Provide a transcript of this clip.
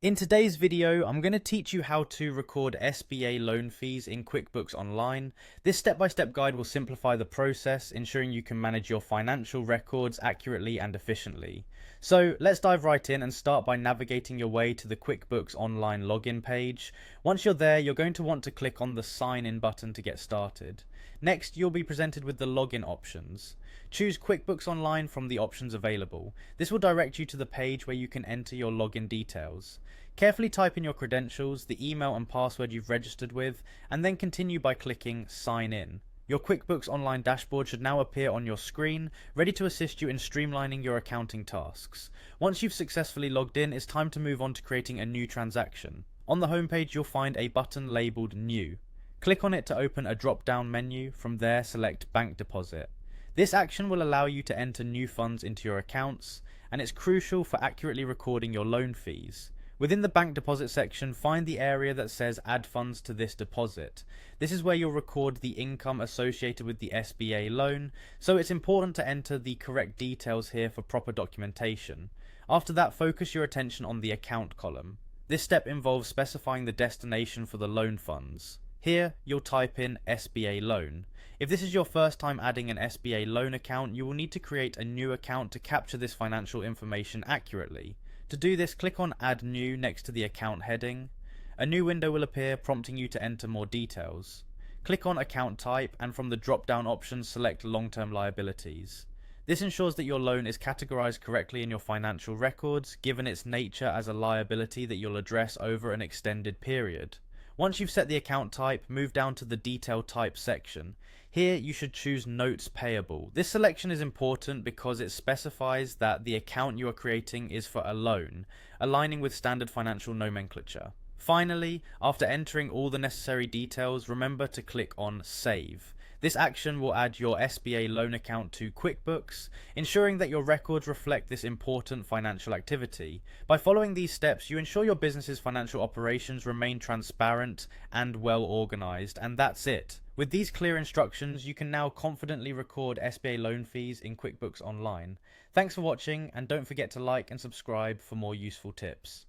In today's video, I'm going to teach you how to record SBA loan fees in QuickBooks Online. This step-by-step guide will simplify the process, ensuring you can manage your financial records accurately and efficiently. So let's dive right in and start by navigating your way to the QuickBooks Online login page. Once you're there, you're going to want to click on the Sign In button to get started. Next, you'll be presented with the login options. Choose QuickBooks Online from the options available. This will direct you to the page where you can enter your login details. Carefully type in your credentials, the email and password you've registered with, and then continue by clicking Sign In. Your QuickBooks Online dashboard should now appear on your screen, ready to assist you in streamlining your accounting tasks. Once you've successfully logged in, it's time to move on to creating a new transaction. On the homepage, you'll find a button labeled New. Click on it to open a drop-down menu. From there, select Bank Deposit. This action will allow you to enter new funds into your accounts, and it's crucial for accurately recording your loan fees. Within the bank deposit section, find the area that says Add funds to this deposit. This is where you'll record the income associated with the SBA loan, so it's important to enter the correct details here for proper documentation. After that, focus your attention on the account column. This step involves specifying the destination for the loan funds. Here, you'll type in SBA loan. If this is your first time adding an SBA loan account, you will need to create a new account to capture this financial information accurately. To do this, click on Add New next to the account heading. A new window will appear, prompting you to enter more details. Click on Account Type, and from the drop-down options, select Long-Term Liabilities. This ensures that your loan is categorized correctly in your financial records, given its nature as a liability that you'll address over an extended period. Once you've set the account type, move down to the Detail Type section. Here you should choose Notes Payable. This selection is important because it specifies that the account you are creating is for a loan, aligning with standard financial nomenclature. Finally, after entering all the necessary details, remember to click on Save. This action will add your SBA loan account to QuickBooks, ensuring that your records reflect this important financial activity. By following these steps, you ensure your business's financial operations remain transparent and well organized, and that's it. With these clear instructions, you can now confidently record SBA loan fees in QuickBooks Online. Thanks for watching, and don't forget to like and subscribe for more useful tips.